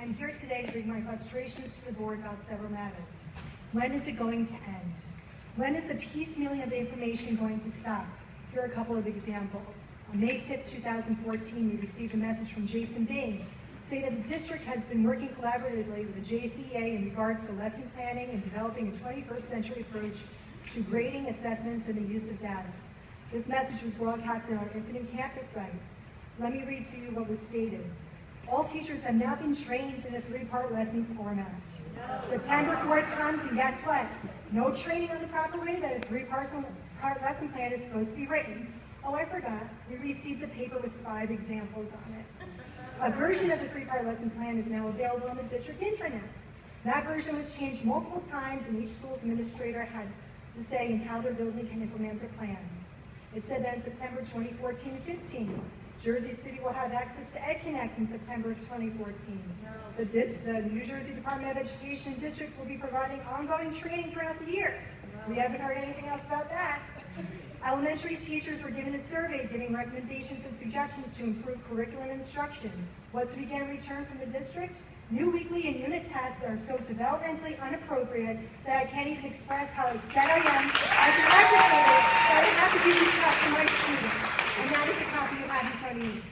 I'm here today to bring my frustrations to the board about several matters. When is it going to end? When is the piecemealing of the information going to stop? Here are a couple of examples. On May 5th, 2014, we received a message from Jason Bain saying that the district has been working collaboratively with the JCEA in regards to lesson planning and developing a 21st century approach to grading, assessments, and the use of data. This message was broadcast on our Infinite Campus site. Let me read to you what was stated. All teachers have now been trained in a three-part lesson format. September 4th comes, and guess what? No training on the proper way that a three-part lesson plan is supposed to be written. Oh, I forgot. We received a paper with 5 examples on it. A version of the three-part lesson plan is now available on the district intranet. That version was changed multiple times, and each school's administrator had to say in how their building can implement their plans. It said that in September 2014 and 15, Jersey City will have access to EdConnect in September of 2014. The New Jersey Department of Education and district will be providing ongoing training throughout the year. We haven't heard anything else about that. Elementary teachers were given a survey giving recommendations and suggestions to improve curriculum instruction. What do we get in return from the district? New weekly and unit tests that are so developmentally inappropriate that I can't even express how upset I am as an educator that I have to give these tests to my students. And that is the copy you have in front of you.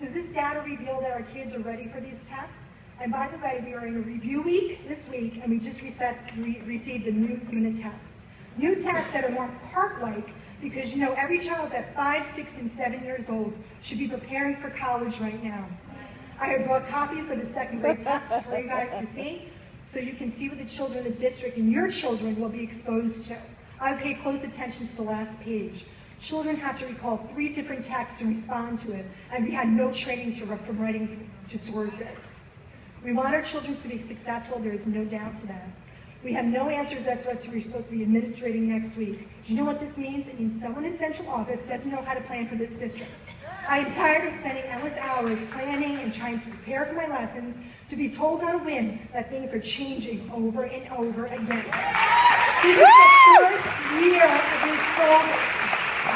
Does this data reveal that our kids are ready for these tests? And by the way, we are in a review week this week, and we just received the new unit tests. New tests that are more park-like, because you know every child at 5, 6, and 7 years old should be preparing for college right now. I have brought copies of the second grade tests for you guys to see, so you can see what the children in the district and your children will be exposed to. I pay close attention to the last page. Children have to recall 3 different texts and respond to it, and we had no training from writing to sources. We want our children to be successful, there is no doubt to that. We have no answers as to what we're supposed to be administrating next week. Do you know what this means? It means someone in central office doesn't know how to plan for this district. I am tired of spending endless hours planning and trying to prepare for my lessons to be told on a whim that things are changing over and over again. This is the 4th year of this program.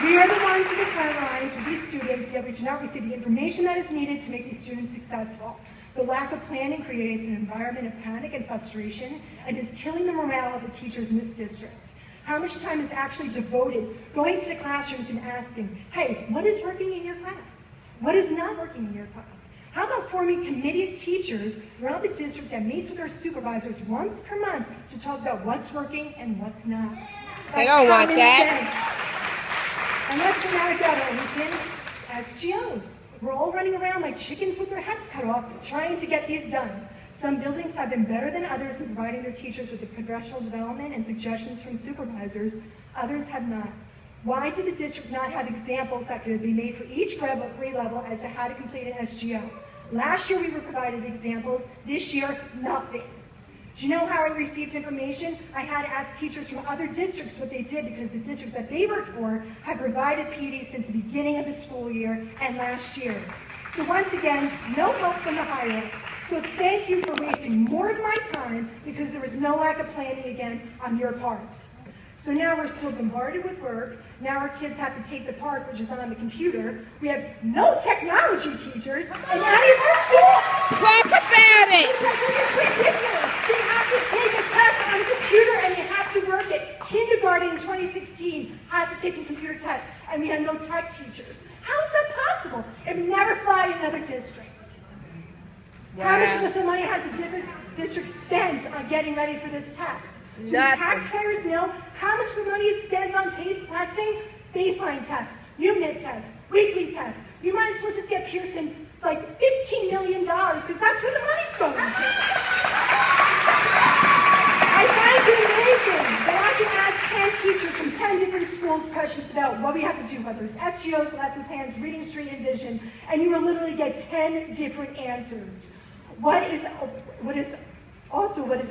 We are the ones in the front lines with these students, yet we do not receive the information that is needed to make these students successful. The lack of planning creates an environment of panic and frustration and is killing the morale of the teachers in this district. How much time is actually devoted going to the classrooms and asking, hey, what is working in your class? What is not working in your class? How about forming committee of teachers throughout the district that meets with their supervisors once per month to talk about what's working and what's not? They don't want that. And let's get out of that, SGOs. We're all running around like chickens with their heads cut off, trying to get these done. Some buildings have been better than others in providing their teachers with the professional development and suggestions from supervisors. Others have not. Why did the district not have examples that could be made for each grade level as to how to complete an SGO? Last year we were provided examples. This year, nothing. Do you know how I received information? I had to ask teachers from other districts what they did because the districts that they worked for had provided PD since the beginning of the school year and last year. So once again, no help from the higher-ups. So thank you for wasting more of my time because there was no lack of planning again on your parts. So now we're still bombarded with work. Now our kids have to take the part, which is on the computer. We have no technology teachers in any of our schools. Talk about it. It's ridiculous. They have to take a test on a computer and they have to work it. Kindergarten in 2016 had to take a computer test and we have no tech teachers. How is that possible? It would never fly in another district. Wow. How much of the money has the district spent on getting ready for this test? Do taxpayers know how much the money is spent on testing? Baseline tests, unit tests, weekly tests. You might as well just get Pearson like $15 million because that's where the money's going to. I find it amazing that I can ask 10 teachers from 10 different schools questions about what we have to do, whether it's SGOs, lesson plans, reading, street, and vision, and you will literally get 10 different answers. What is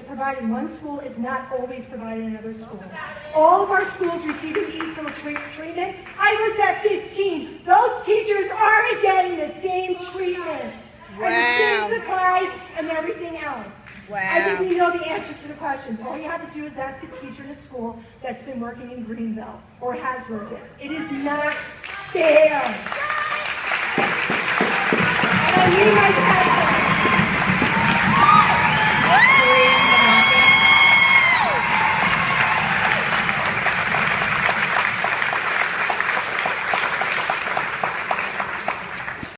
provided in one school is not always provided in another school. All of our schools receiving equal treatment. I worked at 15. Those teachers aren't getting the same treatment. Wow. And the same supplies and everything else. Wow. I think we know the answer to the question. All you have to do is ask a teacher in a school that's been working in Greenville or has worked it. It is not fair. And I need my